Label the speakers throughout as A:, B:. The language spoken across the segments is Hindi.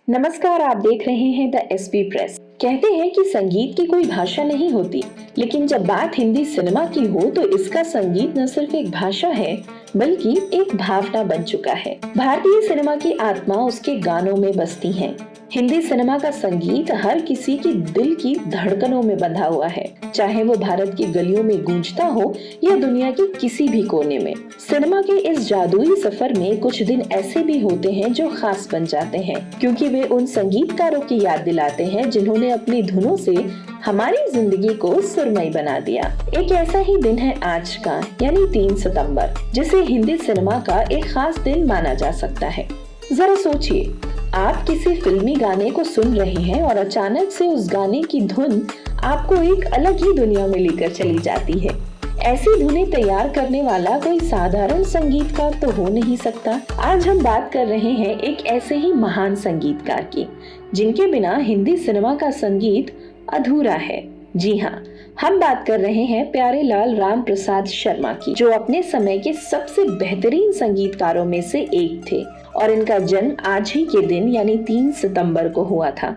A: नमस्कार, आप देख रहे हैं द एसपी प्रेस। कहते हैं कि संगीत की कोई भाषा नहीं होती, लेकिन जब बात हिंदी सिनेमा की हो तो इसका संगीत न सिर्फ एक भाषा है बल्कि एक भावना बन चुका है। भारतीय सिनेमा की आत्मा उसके गानों में बसती है। हिंदी सिनेमा का संगीत हर किसी की दिल की धड़कनों में बंधा हुआ है, चाहे वो भारत की गलियों में गूंजता हो या दुनिया के किसी भी कोने में। सिनेमा के इस जादुई सफर में कुछ दिन ऐसे भी होते हैं जो खास बन जाते हैं, क्योंकि वे उन संगीतकारों की याद दिलाते हैं जिन्होंने अपनी धुनों से हमारी जिंदगी को सुरमई बना दिया। एक ऐसा ही दिन है आज का, यानी 3 सितंबर, जिसे हिंदी सिनेमा का एक खास दिन माना जा सकता है। जरा सोचिए, आप किसी फिल्मी गाने को सुन रहे हैं और अचानक से उस गाने की धुन आपको एक अलग ही दुनिया में लेकर चली जाती है। ऐसी धुनें तैयार करने वाला कोई साधारण संगीतकार तो हो नहीं सकता। आज हम बात कर रहे हैं एक ऐसे ही महान संगीतकार की, जिनके बिना हिंदी सिनेमा का संगीत अधूरा है। जी हाँ, हम बात कर रहे हैं प्यारेलाल रामप्रसाद शर्मा की, जो अपने समय के सबसे बेहतरीन संगीतकारों में से एक थे और इनका जन्म आज ही के दिन यानी 3 सितंबर को हुआ था।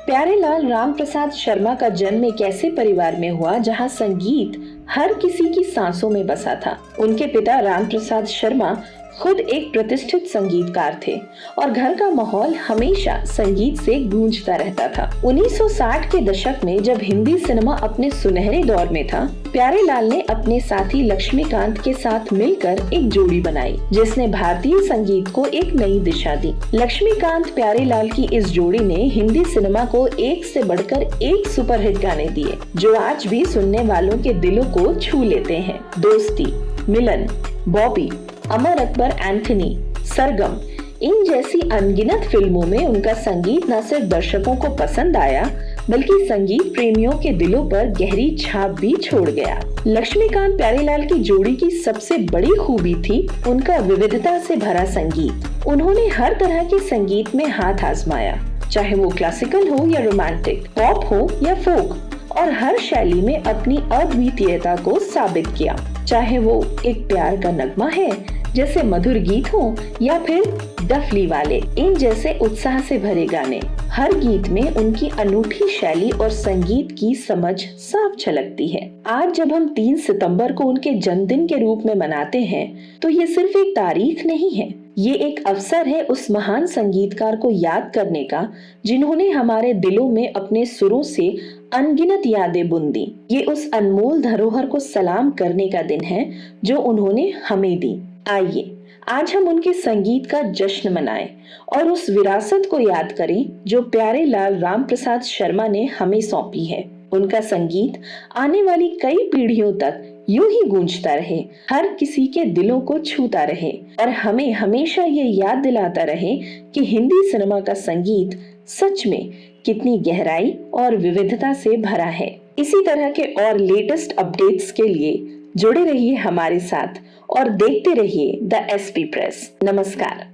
A: प्यारेलाल रामप्रसाद शर्मा का जन्म एक ऐसे परिवार में हुआ जहां संगीत हर किसी की सांसों में बसा था। उनके पिता रामप्रसाद शर्मा खुद एक प्रतिष्ठित संगीतकार थे और घर का माहौल हमेशा संगीत से गूंजता रहता था। 1960 के दशक में जब हिंदी सिनेमा अपने सुनहरे दौर में था, प्यारेलाल ने अपने साथी लक्ष्मीकांत के साथ मिलकर एक जोड़ी बनाई, जिसने भारतीय संगीत को एक नई दिशा दी। लक्ष्मीकांत प्यारेलाल की इस जोड़ी ने हिंदी सिनेमा को एक से बढ़कर एक सुपरहिट गाने दिए, जो आज भी सुनने वालों के दिलों को छू लेते हैं। दोस्ती, मिलन, बॉबी, अमर अकबर एंथनी, सरगम, इन जैसी अनगिनत फिल्मों में उनका संगीत न सिर्फ दर्शकों को पसंद आया बल्कि संगीत प्रेमियों के दिलों पर गहरी छाप भी छोड़ गया। लक्ष्मीकांत प्यारेलाल की जोड़ी की सबसे बड़ी खूबी थी उनका विविधता से भरा संगीत। उन्होंने हर तरह के संगीत में हाथ आजमाया, चाहे वो क्लासिकल हो या रोमांटिक, पॉप हो या फोक, और हर शैली में अपनी अद्वितीयता को साबित किया। चाहे वो एक प्यार का नगमा है जैसे मधुर गीत हो या फिर डफली वाले इन जैसे उत्साह से भरे गाने, हर गीत में उनकी अनूठी शैली और संगीत की समझ साफ झलकती है। आज जब हम 3 सितंबर को उनके जन्मदिन के रूप में मनाते हैं तो ये सिर्फ एक तारीख नहीं है, ये एक अवसर है उस महान संगीतकार को याद करने का जिन्होंने हमारे दिलों में अपने सुरों से अनगिनत यादें बुन दी। ये उस अनमोल धरोहर को सलाम करने का दिन है जो उन्होंने हमें दी। आइए आज हम उनके संगीत का जश्न मनाएं और उस विरासत को याद करें जो प्यारेलाल रामप्रसाद शर्मा ने हमें सौंपी है। उनका संगीत आने वाली कई पीढ़ियों तक यूं ही गूंजता रहे, हर किसी के दिलों को छूता रहे और हमें हमेशा ये याद दिलाता रहे कि हिंदी सिनेमा का संगीत सच में कितनी गहराई और विविधता से भरा है। इसी तरह के और लेटेस्ट अपडेट्स के लिए जुड़े रहिए हमारे साथ और देखते रहिए द एसपी प्रेस। नमस्कार।